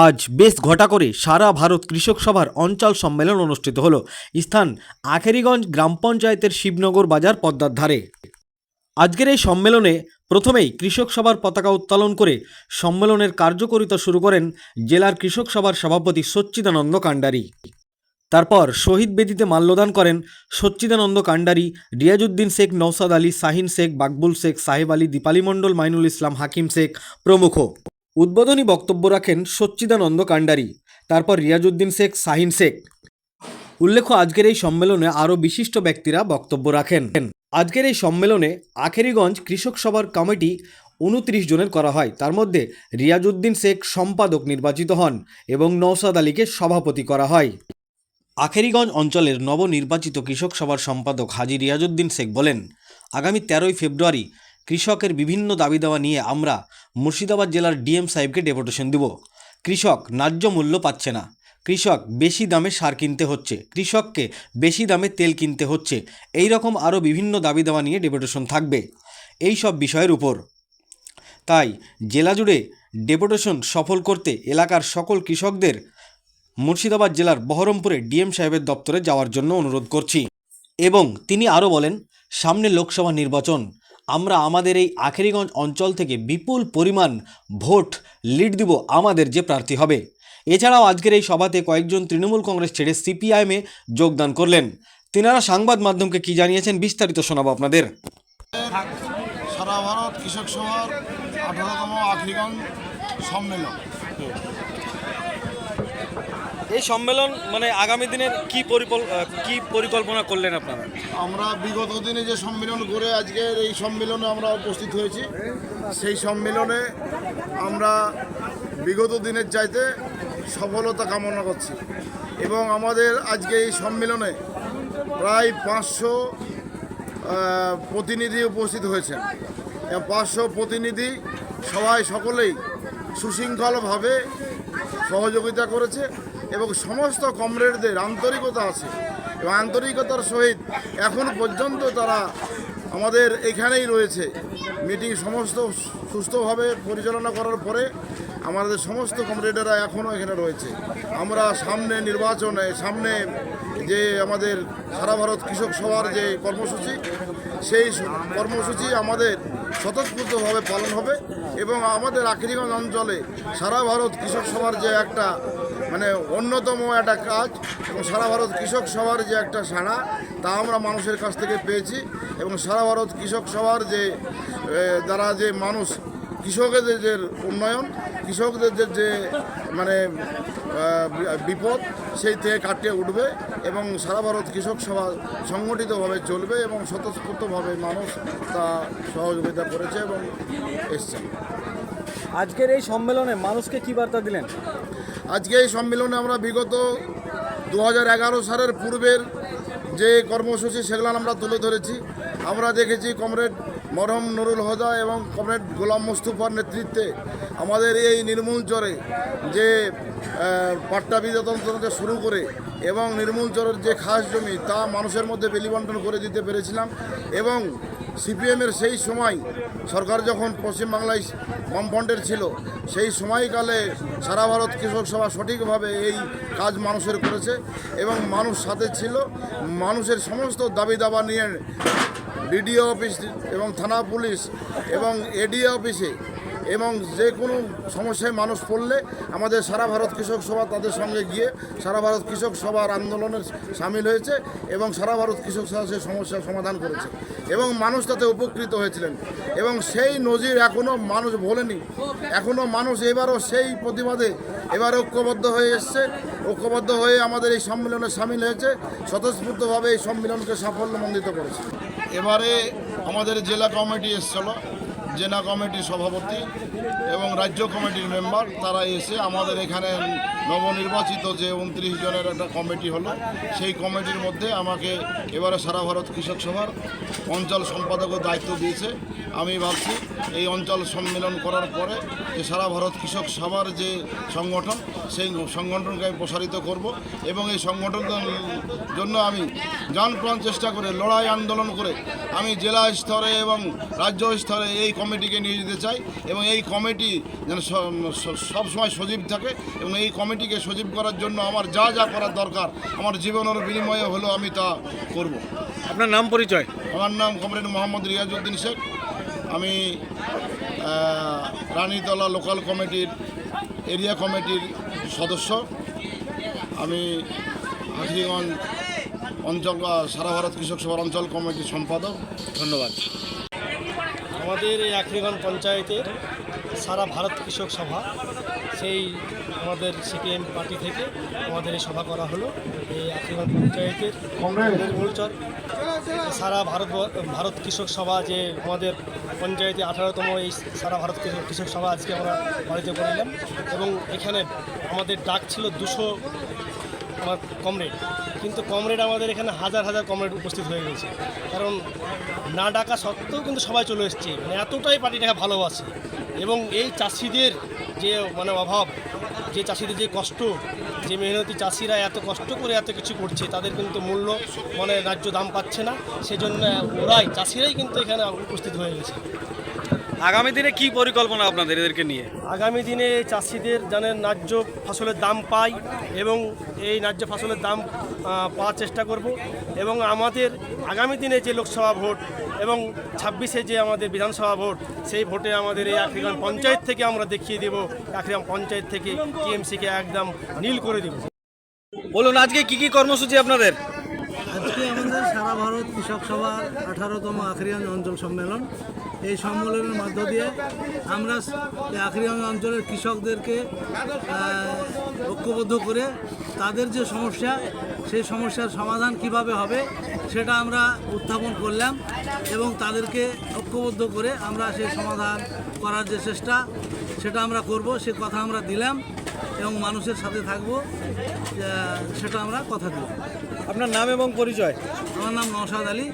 আজ বেশ ঘটা করে সারা ভারত কৃষক সভার অঞ্চল সম্মেলন অনুষ্ঠিত হলো। স্থান আখেরিগঞ্জ গ্রাম পঞ্চায়েতের শিবনগর বাজার পদ্মার ধারে। আজকের এই সম্মেলনে প্রথমেই কৃষক সভার পতাকা উত্তোলন করে সম্মেলনের কার্যকারিতা শুরু করেন জেলার কৃষক সভার সভাপতি সচ্চিদানন্দ কান্ডারি। তারপর শহীদ বেদিতে মাল্যদান করেন সচ্চিদানন্দ কান্ডারি, রিয়াজউদ্দিন শেখ, নওসাদ আলী, শাহিন শেখ, বাকবুল শেখ, সাহেব আলী, দীপালি মণ্ডল, মাইনুল ইসলাম, হাকিম শেখ প্রমুখ। উদ্বোধনী বক্তব্য রাখেন সচ্চিদানন্দ কান্ডারি, তারপর রিয়াজউদ্দিন শেখ, শাহিন শেখ। উল্লেখ্য, আজকের এই সম্মেলনে আরও বিশিষ্ট ব্যক্তিরা বক্তব্য রাখেন। আজকের এই সম্মেলনে আখেরিগঞ্জ কৃষক সভার কমিটি 29 জনের করা হয়। তার মধ্যে রিয়াজউদ্দিন শেখ সম্পাদক নির্বাচিত হন এবং নওসাদ আলীকে সভাপতি করা হয়। আখেরিগঞ্জ অঞ্চলের নবনির্বাচিত কৃষক সভার সম্পাদক হাজী রিয়াজউদ্দিন শেখ বলেন, আগামী 13ই ফেব্রুয়ারি কৃষকের বিভিন্ন দাবি দাওয়া নিয়ে আমরা মুর্শিদাবাদ জেলার ডিএম সাহেবকে ডেপুটেশন দেব। কৃষক ন্যায্য মূল্য পাচ্ছে না, কৃষক বেশি দামে সার কিনতে হচ্ছে, কৃষককে বেশি দামে তেল কিনতে হচ্ছে, এই রকম আরও বিভিন্ন দাবি দাওয়া নিয়ে ডেপুটেশন থাকবে এই সব বিষয়ের উপর। তাই জেলা জুড়ে ডেপুটেশন সফল করতে এলাকার সকল কৃষকদের মুর্শিদাবাদ জেলার বহরমপুরে ডিএম সাহেবের দপ্তরে যাওয়ার জন্য অনুরোধ করছি। এবং তিনি আরও বলেন, সামনে লোকসভা নির্বাচন, আমরা আমাদের এই আখেরিগঞ্জ অঞ্চল থেকে বিপুল পরিমাণ ভোট লিড দিব আমাদের যে প্রার্থী হবে। এছাড়াও আজকের এই সভাতে কয়েকজন তৃণমূল কংগ্রেস ছেড়ে সিপিআইএমে যোগদান করলেন। তিনারা সংবাদ মাধ্যমকে কি জানিয়েছেন বিস্তারিত শোনাবো আপনাদের। সারা ভারত কৃষক সভার 18তম আখেরিগঞ্জ সম্মেলন। এই সম্মেলন মানে আগামী দিনের কি পরিকল্পনা করলেন আপনারা? আমরা বিগত দিনে যে সম্মেলন করে আজকের এই সম্মেলনে আমরা উপস্থিত হয়েছি, সেই সম্মেলনে আমরা বিগত দিনের চাইতে সফলতা কামনা করছি এবং আমাদের আজকে এই সম্মেলনে প্রায় 500 প্রতিনিধি উপস্থিত হয়েছেন। 500 প্রতিনিধি সবাই সকলেই সুশৃঙ্খলভাবে সহযোগিতা করেছে এবং সমস্ত কমরেডদের আন্তরিকতা আছে এবং আন্তরিকতার সহিত এখন পর্যন্ত তারা আমাদের এখানেই রয়েছে। মিটিং সমস্ত সুস্থভাবে পরিচালনা করার পরে আমাদের সমস্ত কমরেডেরা এখনও এখানে রয়েছে। আমরা সামনে নির্বাচনে যে আমাদের সারা ভারত কৃষক সভার যে কর্মসূচি, সেই কর্মসূচি আমাদের স্বতঃস্ফূর্তভাবে পালন হবে এবং আমাদের আখেরিগঞ্জ অঞ্চলে সারা ভারত কৃষক সভার যে একটা অন্যতম একটা কাজ এবং সারা ভারত কৃষক সভার যে একটা সাড়া, তা আমরা মানুষের কাছ থেকে পেয়েছি এবং সারা ভারত কৃষক সভার যে দ্বারা যে মানুষ কৃষকদের যে উন্নয়ন, কৃষকদের যে বিপদ, সেই থেকে কাটিয়ে উঠবে এবং সারা ভারত কৃষক সভা সংগঠিতভাবে চলবে এবং স্বতঃস্ফূর্তভাবে মানুষ তা সহযোগিতা করেছে এবং এসছেন। আজকের এই সম্মেলনে মানুষকে কী বার্তা দিলেন? আজকে এই সম্মেলনে আমরা বিগত 2011 সালের পূর্বের যে কর্মসূচি সেগুলো আমরা তুলে ধরেছি। আমরা দেখেছি কমরেড মরহম নুরুল হুদা এবং কমরেড গোলাম মুস্তফার নেতৃত্বে আমাদের এই নির্মূলচরে যে পাট্টা বিতরণ থেকে শুরু করে এবং নির্মূলচরের যে খাস জমি তা মানুষের মধ্যে বিলিবণ্টন করে দিতে পেরেছিলাম এবং সিপিএমের সেই সময় সরকার যখন পশ্চিমবাংলায় বামফ্রন্টের ছিল, সেই সময়কালে সারা ভারত কৃষক সভা সঠিকভাবে এই কাজ মানুষের করেছে এবং মানুষ সাথে ছিল। মানুষের সমস্ত দাবি দাবা নিয়ে ডিডিও অফিস এবং থানা পুলিশ এবং এডিও অফিসে এবং যে কোনো সমস্যায় মানুষ পড়লে আমাদের সারা ভারত কৃষক সভা তাদের সঙ্গে গিয়ে সারা ভারত কৃষক সভার আন্দোলনে সামিল হয়েছে এবং সারা ভারত কৃষক সভা সেই সমস্যার সমাধান করেছে এবং মানুষ তাতে উপকৃত হয়েছিলেন এবং সেই নজির এখনও মানুষ ভোলেনি। এখনও মানুষ এবারও সেই প্রতিবাদে এবারে ঐক্যবদ্ধ হয়ে এসছে, ঐক্যবদ্ধ হয়ে আমাদের এই সম্মেলনে সামিল হয়েছে, স্বতঃস্ফূর্তভাবে এই সম্মেলনকে সাফল্যমণ্ডিত করেছে। এবারে আমাদের জেলা কমিটি এসেছিল, জেলা কমিটির সভাপতি এবং রাজ্য কমিটির মেম্বার, তারা এসে আমাদের এখানে নবনির্বাচিত যে 29 জনের একটা কমিটি হলো, সেই কমিটির মধ্যে আমাকে এবারে সারা ভারত কৃষক সভার অঞ্চল সম্পাদকের দায়িত্ব দিয়েছে। আমি ভাবছি এই অঞ্চল সম্মেলন করার পরে যে সারা ভারত কৃষক সভার যে সংগঠন, সেই সংগঠনকে আমি প্রসারিত করব এবং এই সংগঠনের জন্য আমি জানপ্রাণ চেষ্টা করে লড়াই আন্দোলন করে আমি জেলা স্তরে এবং রাজ্য স্তরে এই কমিটিকে নিয়ে যেতে চাই এবং এই কমিটি যেন সবসময় সজীব থাকে এবং এই কমিটিকে সজীব করার জন্য আমার যা যা করার দরকার আমার জীবনের বিনিময়ে হলেও আমি তা করব। আপনার নাম পরিচয়? আমার নাম কমরেড মোহাম্মদ রিয়াজউদ্দিন শেখ। আমি রানীতলা লোকাল কমিটির এরিয়া কমিটির সদস্য। আমি আখরিগঞ্জ অঞ্চল সারা ভারত কৃষক সভার অঞ্চল কমিটির সম্পাদক। ধন্যবাদ। আমাদের এই আখরিগঞ্জ পঞ্চায়েতের সারা ভারত কৃষক সভা, সেই আমাদের সিপিএম পার্টি থেকে আমাদের এই সভা করা হলো। এই আখরিগঞ্জ পঞ্চায়েতের মূলচর সারা ভারত কৃষক সভা, যে আমাদের পঞ্চায়েতে 18তম এই সারা ভারত কৃষক সভা আজকে আমরা পালিত করলাম। এবং এখানে আমাদের ডাক ছিল 200 আমার কমরেড, কিন্তু কমরেড আমাদের এখানে হাজার হাজার কমরেড উপস্থিত হয়ে গেছে। কারণ না ডাকা সত্ত্বেও কিন্তু সবাই চলে এসছে, মানে এতটাই পার্টিটাকে ভালোবাসে। এবং এই চাষিদের যে অভাব, যে চাষিদের যে কষ্ট, যে মেহনতি চাষিরা এত কষ্ট করে এত কিছু করছে, তাদের কিন্তু মূল্য ন্যায্য দাম পাচ্ছে না, সেজন্য চাষিরাই কিন্তু এখানে উপস্থিত হয়ে গেছে। আগামী দিনে কি পরিকল্পনা আপনাদের এদেরকে নিয়ে? আগামী দিনে চাষিদের যেন ন্যায্য ফসলের দাম পায় এবং এই ন্যায্য ফসলের দাম পাওয়ার চেষ্টা করব। এবং আমাদের আগামী দিনে যে লোকসভা ভোট এবং 26-এ যে আমাদের বিধানসভা ভোট, সেই ভোটে আমাদের এই আখরিগঞ্জ পঞ্চায়েত থেকে আমরা দেখিয়ে দেব, আখরিগঞ্জ পঞ্চায়েত থেকে টিএমসিকে একদম নীল করে দেব। বলুন, আজকে কি কি কর্মসূচি আপনাদের? আজকে আমাদের সারা ভারত কৃষক সভার 18তম আখরিগঞ্জ অঞ্চল সম্মেলন। এই সম্মেলনের মধ্য দিয়ে আমরা এই আখরিগঞ্জ অঞ্চলের কৃষকদেরকে ঐক্যবদ্ধ করে তাদের যে সমস্যা, সেই সমস্যার সমাধান কিভাবে হবে সেটা আমরা উত্থাপন করলাম এবং তাদেরকে ঐক্যবদ্ধ করে আমরা সেই সমাধান করার যে চেষ্টা, সেটা আমরা করব, সে কথা আমরা দিলাম এবং মানুষের সাথে থাকব, সেটা আমরা কথা দিলাম। আপনার নাম এবং পরিচয়? আমার নাম নওশাদ আলী।